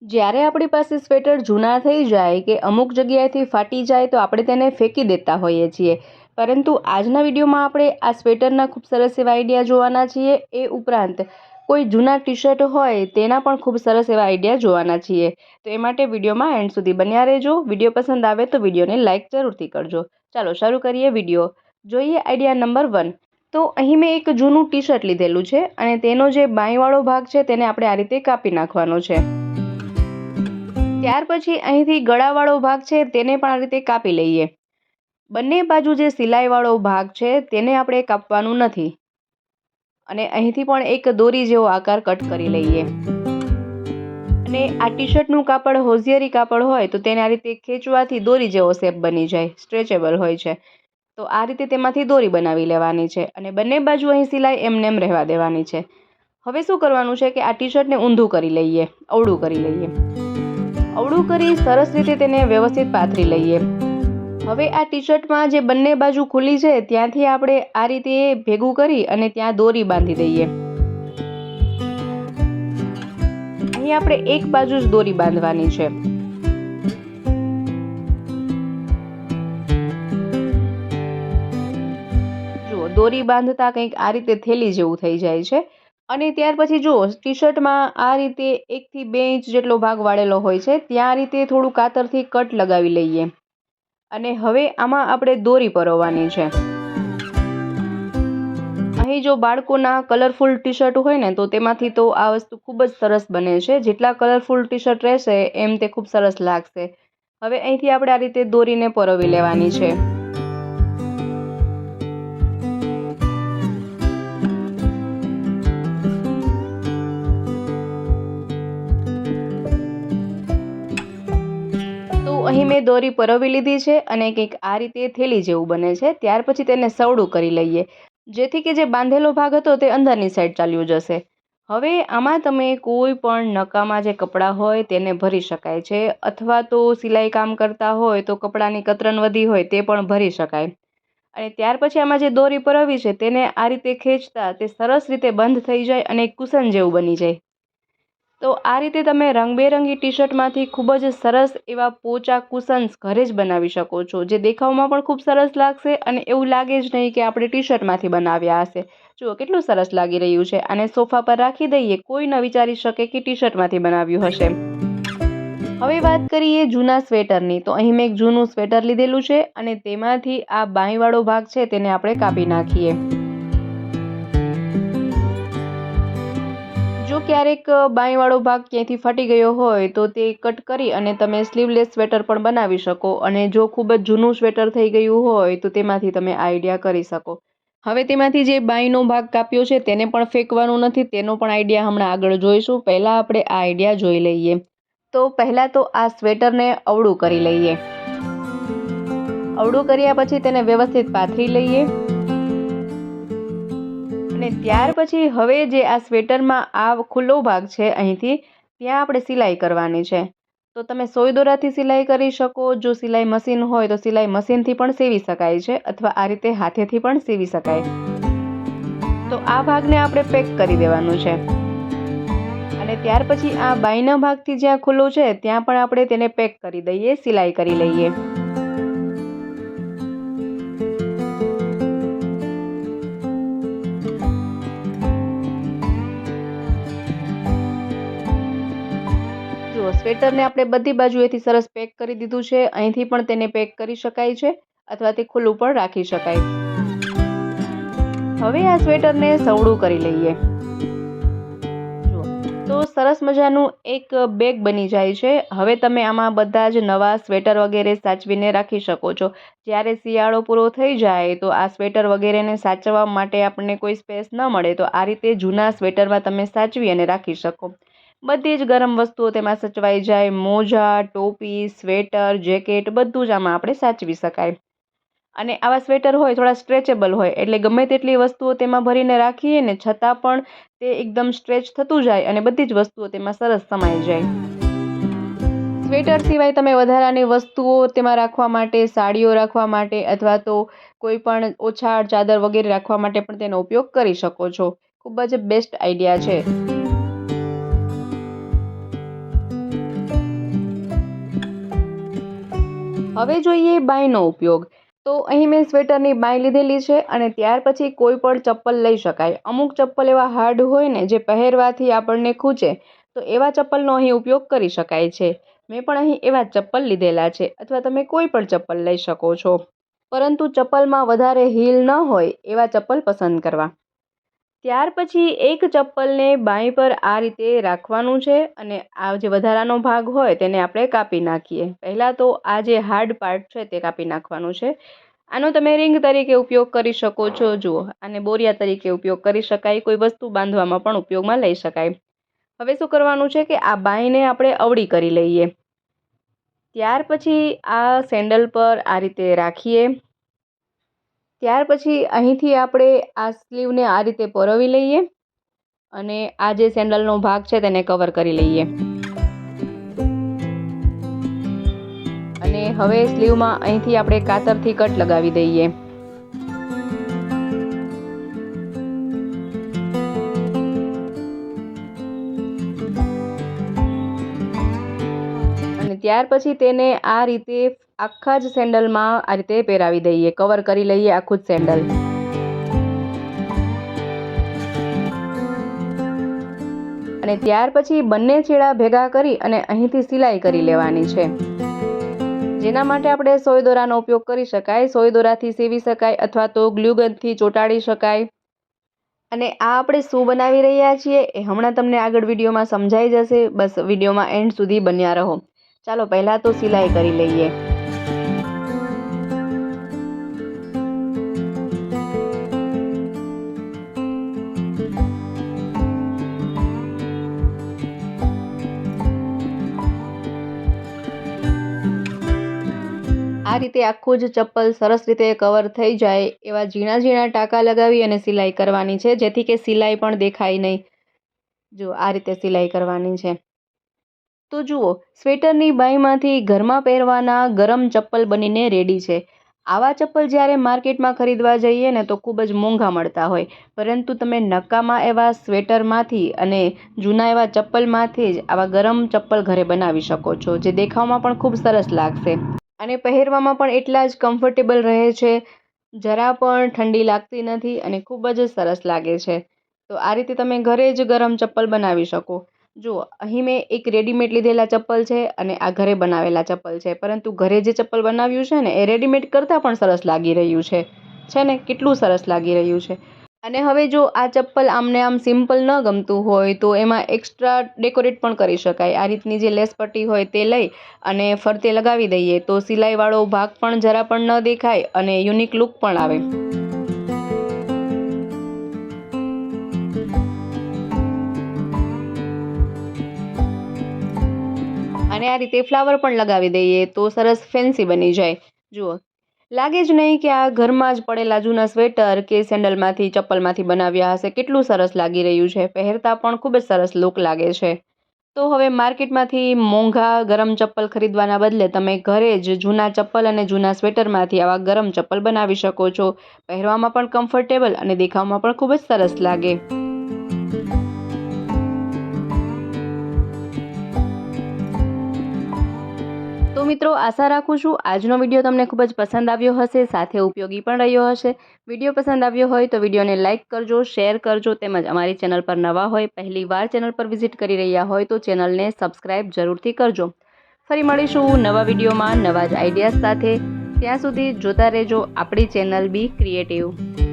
જ્યારે આપણી પાસે સ્વેટર જૂના થઈ જાય કે અમુક જગ્યાએથી ફાટી જાય તો આપણે તેને ફેંકી દેતા હોઈએ છીએ, પરંતુ આજના વિડીયોમાં આપણે આ સ્વેટરના ખૂબ સરસ એવા આઈડિયા જોવાના છીએ। એ ઉપરાંત કોઈ જૂના ટી શર્ટ હોય તેના પણ ખૂબ સરસ એવા આઈડિયા જોવાના છીએ। તો એ માટે વિડીયોમાં એન્ડ સુધી બન્યા રહેજો। વિડીયો પસંદ આવે તો વિડીયોને લાઇક જરૂરથી કરજો। ચાલો શરૂ કરીએ વિડીયો। જોઈએ આઈડિયા નંબર 1। તો અહીં મેં એક જૂનું ટી શર્ટ લીધેલું છે અને તેનો જે બાંયવાળો ભાગ છે તેને આપણે આ રીતે કાપી નાખવાનો છે। ત્યાર પછી અહીંથી ગળાવાળો ભાગ છે તેને પણ આ રીતે કાપી લઈએ। બંને બાજુ જે સિલાઈવાળો ભાગ છે તેને આપણે કાપવાનું નથી અને અહીંથી પણ એક દોરી જેવો આકાર કટ કરી લઈએ। અને આ ટી શર્ટનું કાપડ હોઝિયરી કાપડ હોય તો તેને આ રીતે ખેંચવાથી દોરી જેવો શેપ બની જાય, સ્ટ્રેચેબલ હોય છે। તો આ રીતે તેમાંથી દોરી બનાવી લેવાની છે અને બંને બાજુ અહીં સિલાઈ એમનેમ રહેવા દેવાની છે। હવે શું કરવાનું છે કે આ ટી શર્ટને ઊંધું કરી લઈએ, અવળું કરી લઈએ। અવળું કરી સરસ રીતે તેને વ્યવસ્થિત પાથરી લઈએ। હવે આ ટી શર્ટમાં જે બંને બાજુ ખુલ્લી છે ત્યાંથી આપણે આ રીતે ભેગું કરી અને ત્યાં દોરી બાંધી દઈએ। અહીં આપણે એક બાજુ જ દોરી બાંધવાની છે। જુઓ, દોરી બાંધતા કંઈક આ રીતે થેલી જેવું થઈ જાય છે। અને ત્યાર પછી જુઓ, ટી શર્ટમાં આ રીતે 1 થી 2 ઇંચ જેટલો ભાગ વાળેલો હોય છે, ત્યાં આ રીતે થોડું કાતરથી કટ લગાવી લઈએ અને હવે આમાં આપણે દોરી પરોવવાની છે। અહીં જો બાળકોના કલરફુલ ટી શર્ટ હોય ને તો તેમાંથી તો આ વસ્તુ ખૂબ જ સરસ બને છે। જેટલા કલરફુલ ટી શર્ટ રહેશે એમ તે ખૂબ સરસ લાગશે। હવે અહીંથી આપણે આ રીતે દોરીને પરોવી લેવાની છે। અહીં મેં દોરી પરોવી લીધી છે અને કંઈક આ રીતે થેલી જેવું બને છે। ત્યાર પછી તેને સવડું કરી લઈએ જેથી કે જે બાંધેલો ભાગ હતો તે અંદરની સાઈડ ચાલ્યો જશે। હવે આમાં તમે કોઈ પણ નકામા જે કપડાં હોય તેને ભરી શકાય છે અથવા તો સિલાઈ કામ કરતા હોય તો કપડાની કતરન વધી હોય તે પણ ભરી શકાય। અને ત્યાર પછી આમાં જે દોરી પરોવી છે તેને આ રીતે ખેંચતા તે સરસ રીતે બંધ થઈ જાય અને કુશન જેવું બની જાય। તો આ રીતે તમે રંગબેરંગી ટી શર્ટમાંથી ખૂબ જ સરસ એવા પોચા કુશન્સ ઘરે જ બનાવી શકો છો, જે દેખાવમાં પણ ખૂબ સરસ લાગશે અને એવું લાગે જ નહીં કે આપણે ટી શર્ટમાંથી બનાવ્યા હશે। જુઓ કેટલું સરસ લાગી રહ્યું છે। આને સોફા પર રાખી દઈએ, કોઈ ન વિચારી શકે કે ટી શર્ટમાંથી બનાવ્યું હશે। હવે વાત કરીએ જૂના સ્વેટરની। તો અહીં મેં એક જૂનું સ્વેટર લીધેલું છે અને તેમાંથી આ બાંયવાળો ભાગ છે તેને આપણે કાપી નાખીએ। જો ક્યારેક બાંયવાળો ભાગ ક્યાંયથી ફાટી ગયો હોય તો તે કટ કરી અને તમે સ્લીવલેસ સ્વેટર પણ બનાવી શકો અને જો ખૂબ જ જૂનું સ્વેટર થઈ ગયું હોય તો તેમાંથી તમે આઈડિયા કરી શકો। હવે તેમાંથી જે બાંયનો ભાગ કાપ્યો છે તેને પણ ફેંકવાનું નથી, તેનો પણ આઈડિયા હમણાં આગળ જોઈશું। પહેલાં આપણે આ આઈડિયા જોઈ લઈએ। તો પહેલાં તો આ સ્વેટરને અવળું કરી લઈએ। અવળું કર્યા પછી તેને વ્યવસ્થિત પાથરી લઈએ અને ત્યાર પછી હવે જે આ સ્વેટરમાં આ ખુલ્લો ભાગ છે અહીંથી ત્યાં આપણે સિલાઈ કરવાની છે। તો તમે સોય દોરાથી સિલાઈ કરી શકો, જો સિલાઈ મશીન હોય તો સિલાઈ મશીનથી પણ સીવી શકાય છે અથવા આ રીતે હાથેથી પણ સીવી શકાય। તો આ ભાગને આપણે પેક કરી દેવાનું છે અને ત્યાર પછી આ બાયના ભાગથી જ્યાં ખુલ્લો છે ત્યાં પણ આપણે તેને પેક કરી દઈએ, સિલાઈ કરી લઈએ। સ્વેટરને આપણે બધી બાજુએથી સરસ પેક કરી દીધું છે। અહીંથી પણ તેને પેક કરી શકાય છે અથવા તે ખુલ્લું પણ રાખી શકાય। હવે આ સ્વેટરને સવડું કરી લઈએ। જુઓ, તો સરસ મજાનું એક બેગ બની જાય છે। હવે તમે આમાં બધા જ નવા સ્વેટર વગેરે સાચવીને રાખી શકો છો। જ્યારે શિયાળો પૂરો થઈ જાય તો આ સ્વેટર વગેરેને સાચવવા માટે આપણને કોઈ સ્પેસ ન મળે તો આ રીતે જૂના સ્વેટરમાં તમે સાચવી અને રાખી શકો। બધી જ ગરમ વસ્તુઓ તેમાં સચવાઈ જાય, મોજા, ટોપી, સ્વેટર, જેકેટ બધું જ આમાં આપણે સાચવી શકાય। અને આવા સ્વેટર હોય થોડા સ્ટ્રેચેબલ હોય એટલે ગમે તેટલી વસ્તુઓ તેમાં ભરીને રાખીએ ને છતાં પણ તે એકદમ સ્ટ્રેચ થતું જાય અને બધી જ વસ્તુઓ તેમાં સરસ સમાઈ જાય। સ્વેટર સિવાય તમે વધારાની વસ્તુઓ તેમાં રાખવા માટે, સાડીઓ રાખવા માટે અથવા તો કોઈ પણ ઓછાળ, ચાદર વગેરે રાખવા માટે પણ તેનો ઉપયોગ કરી શકો છો। ખૂબ જ બેસ્ટ આઈડિયા છે। હવે જોઈએ બાંયનો ઉપયોગ. તો અહીં મેં સ્વેટરની બાંય લીધેલી છે અને ત્યાર પછી કોઈ પણ ચપ્પલ લઈ શકાય. અમુક ચપ્પલ એવા હાર્ડ હોય ને જે પહેરવાથી આપણને ખૂંચે, તો એવા ચપ્પલનો અહીં ઉપયોગ કરી શકાય છે. મેં પણ અહીં એવા ચપ્પલ લીધેલા છે, અથવા તમે કોઈ પણ ચપ્પલ લઈ શકો છો, પરંતુ ચપ્પલમાં વધારે હીલ ન હોય એવા ચપ્પલ પસંદ કરવા. ત્યાર પછી એક ચપ્પલને બાંય પર આ રીતે રાખવાનું છે અને આ જે વધારાનો ભાગ હોય તેને આપણે કાપી નાખીએ. પહેલાં તો આ જે હાર્ડ પાર્ટ છે તે કાપી નાખવાનું છે. આનો તમે રિંગ તરીકે ઉપયોગ કરી શકો છો. જુઓ, આને બોરિયા તરીકે ઉપયોગ કરી શકાય, કોઈ વસ્તુ બાંધવામાં પણ ઉપયોગમાં લઈ શકાય. હવે શું કરવાનું છે કે આ બાંયને આપણે અવળી કરી લઈએ. ત્યાર પછી આ સેન્ડલ પર આ રીતે રાખીએ. ત્યાર પછી અહીંથી આપણે આ સ્લીવને આ રીતે પરોવી લઈએ અને આ જે સેન્ડલનો ભાગ છે તેને કવર કરી લઈએ. અને હવે સ્લીવમાં અહીંથી આપણે કાતરથી કટ લગાવી દઈએ. અને ત્યાર પછી તેને આ રીતે આખા જ સેન્ડલમાં આ રીતે પહેરાવી દઈએ, કવર કરી લઈએ આખું જ સેન્ડલ. અને ત્યાર પછી બંને છેડા ભેગા કરી અને અહીંથી સિલાઈ કરી લેવાની છે, જેના માટે આપણે સોય દોરાનો ઉપયોગ કરી શકાય. સોય દોરાથી સીવી શકાય અથવા તો ગ્લુગનથી ચોંટાડી શકાય. અને આ આપણે શું બનાવી રહ્યા છીએ એ હમણાં તમને આગળ વિડીયોમાં સમજાઈ જશે. બસ વિડીયોમાં એન્ડ સુધી બન્યા રહો. ચાલો પહેલાં તો સિલાઈ કરી લઈએ. આ રીતે આખું જ ચપ્પલ સરસ રીતે કવર થઈ જાય એવા ઝીણા ઝીણા ટાંકા લગાવી અને સિલાઈ કરવાની છે, જેથી કે સિલાઈ પણ દેખાય નહીં. જો આ રીતે સિલાઈ કરવાની છે. તો જુઓ, સ્વેટરની બાંયમાંથી ઘરમાં પહેરવાના ગરમ ચપ્પલ બનીને રેડી છે. આવા ચપ્પલ જ્યારે માર્કેટમાં ખરીદવા જઈએ ને તો ખૂબ જ મોંઘા મળતા હોય, પરંતુ તમે નકામા એવા સ્વેટરમાંથી અને જૂના એવા ચપ્પલમાંથી જ આવા ગરમ ચપ્પલ ઘરે બનાવી શકો છો, જે દેખાવમાં પણ ખૂબ સરસ લાગશે અને પહેરવામાં પણ એટલા જ કમ્ફર્ટેબલ રહે છે. જરા પણ ઠંડી લાગતી નથી અને ખૂબ જ સરસ લાગે છે. તો આ રીતે તમે ઘરે જ ગરમ ચપ્પલ બનાવી શકો. જુઓ, અહીં મેં એક રેડીમેડ લીધેલા ચપ્પલ છે અને આ ઘરે બનાવેલા ચપ્પલ છે, પરંતુ ઘરે જે ચપ્પલ બનાવ્યું છે ને એ રેડીમેડ કરતાં પણ સરસ લાગી રહ્યું છે ને? કેટલું સરસ લાગી રહ્યું છે. અને હવે જો આ ચપ્પલ આમને આમ સિમ્પલ ન ગમતું હોય તો એમાં એક્સ્ટ્રા ડેકોરેટ પણ કરી શકાય. આ રીતની જે લેસ પટ્ટી હોય તે લઈ અને ફરતે લગાવી દઈએ તો સિલાઈવાળો ભાગ પણ જરા પણ ન દેખાય અને યુનિક લુક પણ આવે. અને આ રીતે ફ્લાવર પણ લગાવી દઈએ તો સરસ ફેન્સી બની જાય. જુઓ, લાગે જ નહીં કે આ ઘરમાં જ પડેલા જૂના સ્વેટર કે સેન્ડલમાંથી, ચપ્પલમાંથી બનાવ્યા હશે. કેટલું સરસ લાગી રહ્યું છે. પહેરતા પણ ખૂબ જ સરસ લુક લાગે છે. તો હવે માર્કેટમાંથી મોંઘા ગરમ ચપ્પલ ખરીદવાના બદલે તમે ઘરે જ જૂના ચપ્પલ અને જૂના સ્વેટરમાંથી આવા ગરમ ચપ્પલ બનાવી શકો છો. પહેરવામાં પણ કમ્ફર્ટેબલ અને દેખાવમાં પણ ખૂબ જ સરસ લાગે. તો મિત્રો, આશા રાખું છું આજનો વિડીયો તમને ખૂબ જ પસંદ આવ્યો હશે, સાથે ઉપયોગી પણ રહ્યો હશે. વિડીયો પસંદ આવ્યો હોય તો વિડીયોને લાઇક કરજો, શેર કરજો, તેમજ અમારી ચેનલ પર નવા હોય, પહેલી વાર ચેનલ પર વિઝિટ કરી રહ્યા હોય તો ચેનલને સબસ્ક્રાઈબ જરૂરથી કરજો. ફરી મળીશું નવા વિડીયોમાં નવા જ આઈડિયાઝ સાથે. ત્યાં સુધી જોતા રહેજો આપણી ચેનલ બી ક્રિએટિવ.